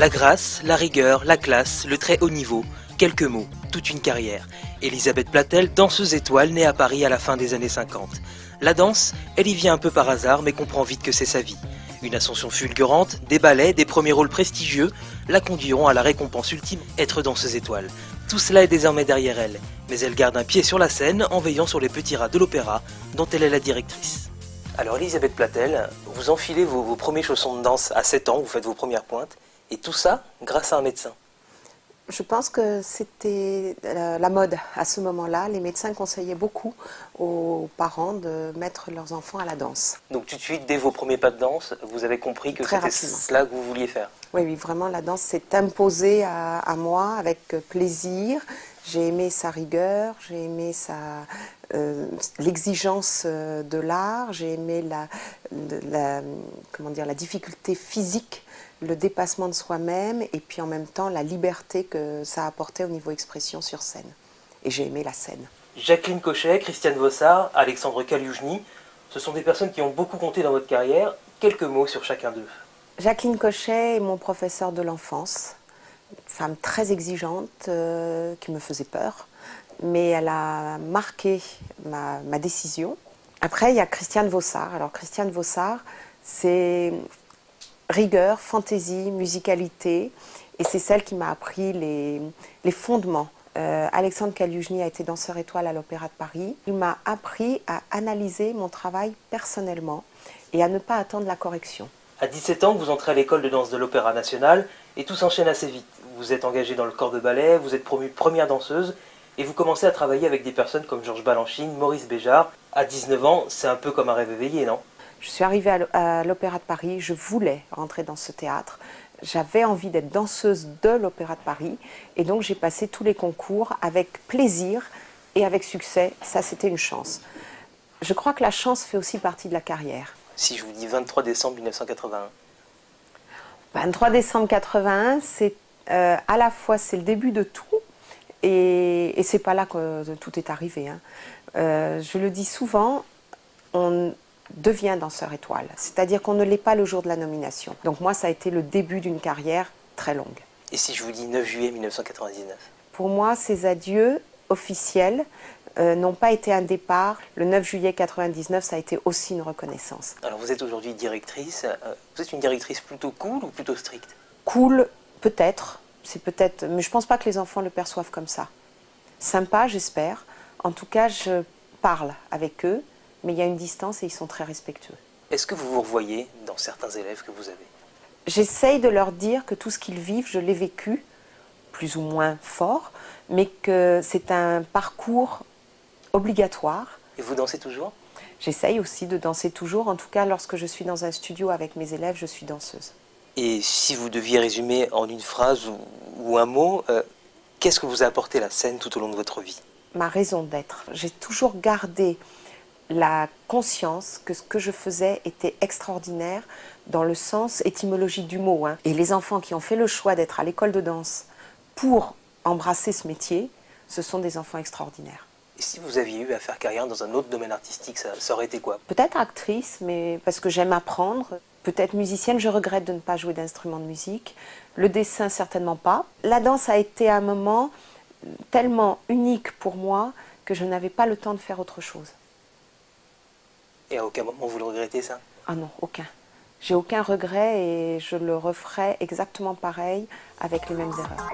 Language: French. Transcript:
La grâce, la rigueur, la classe, le très haut niveau, quelques mots, toute une carrière. Elisabeth Platel, danseuse étoile, née à Paris à la fin des années 50. La danse, elle y vient un peu par hasard, mais comprend vite que c'est sa vie. Une ascension fulgurante, des ballets, des premiers rôles prestigieux, la conduiront à la récompense ultime, être danseuse étoile. Tout cela est désormais derrière elle, mais elle garde un pied sur la scène en veillant sur les petits rats de l'opéra, dont elle est la directrice. Alors Elisabeth Platel, vous enfilez vos premiers chaussons de danse à 7 ans, vous faites vos premières pointes, et tout ça grâce à un médecin. Je pense que c'était la mode à ce moment-là. Les médecins conseillaient beaucoup aux parents de mettre leurs enfants à la danse. Donc tout de suite, dès vos premiers pas de danse, vous avez compris que c'était cela que vous vouliez faire. Oui, oui, vraiment, la danse s'est imposée à moi avec plaisir. J'ai aimé sa rigueur, j'ai aimé l'exigence de l'art, j'ai aimé la difficulté physique, le dépassement de soi-même et puis en même temps la liberté que ça apportait au niveau expression sur scène. Et j'ai aimé la scène. Jacqueline Cochet, Christiane Vossard, Alexandre Kaliouchny, ce sont des personnes qui ont beaucoup compté dans votre carrière. Quelques mots sur chacun d'eux. Jacqueline Cochet est mon professeur de l'enfance, une femme très exigeante qui me faisait peur, mais elle a marqué ma décision. Après, il y a Christiane Vossard. Alors Christiane Vossard, c'est rigueur, fantaisie, musicalité, et c'est celle qui m'a appris les fondements. Alexandre Kaliouchny a été danseur étoile à l'Opéra de Paris. Il m'a appris à analyser mon travail personnellement et à ne pas attendre la correction. À 17 ans, vous entrez à l'école de danse de l'Opéra National et tout s'enchaîne assez vite. Vous êtes engagée dans le corps de ballet, vous êtes promue première danseuse et vous commencez à travailler avec des personnes comme Georges Balanchine, Maurice Béjart. À 19 ans, c'est un peu comme un rêve éveillé, non? Je suis arrivée à l'Opéra de Paris, je voulais rentrer dans ce théâtre. J'avais envie d'être danseuse de l'Opéra de Paris et donc j'ai passé tous les concours avec plaisir et avec succès. Ça, c'était une chance. Je crois que la chance fait aussi partie de la carrière. Si je vous dis 23 décembre 1981. 23 décembre 81, c'est à la fois c'est le début de tout et c'est pas là que tout est arrivé. Hein. Je le dis souvent, on devient danseur étoile, c'est-à-dire qu'on ne l'est pas le jour de la nomination. Donc moi, ça a été le début d'une carrière très longue. Et si je vous dis 9 juillet 1999? Pour moi, ces adieux officiels n'ont pas été un départ. Le 9 juillet 1999, ça a été aussi une reconnaissance. Alors vous êtes aujourd'hui directrice. Vous êtes une directrice plutôt cool ou plutôt stricte? Cool, peut-être. C'est peut-être, mais je ne pense pas que les enfants le perçoivent comme ça. Sympa, j'espère. En tout cas, je parle avec eux, mais il y a une distance et ils sont très respectueux. Est-ce que vous vous revoyez dans certains élèves que vous avez? J'essaye de leur dire que tout ce qu'ils vivent, je l'ai vécu, plus ou moins fort, mais que c'est un parcours obligatoire. Et vous dansez toujours? J'essaye aussi de danser toujours. En tout cas, lorsque je suis dans un studio avec mes élèves, je suis danseuse. Et si vous deviez résumer en une phrase ou un mot, qu'est-ce que vous a apporté la scène tout au long de votre vie? Ma raison d'être. J'ai toujours gardé la conscience que ce que je faisais était extraordinaire dans le sens étymologique du mot. Hein. Et les enfants qui ont fait le choix d'être à l'école de danse pour embrasser ce métier, ce sont des enfants extraordinaires. Et si vous aviez eu à faire carrière dans un autre domaine artistique, ça aurait été quoi? Peut-être actrice, mais parce que j'aime apprendre. Peut-être musicienne, je regrette de ne pas jouer d'instrument de musique. Le dessin, certainement pas. La danse a été un moment tellement unique pour moi que je n'avais pas le temps de faire autre chose. Et à aucun moment vous le regrettez, ça? Ah non, aucun. J'ai aucun regret et je le referai exactement pareil avec les mêmes erreurs.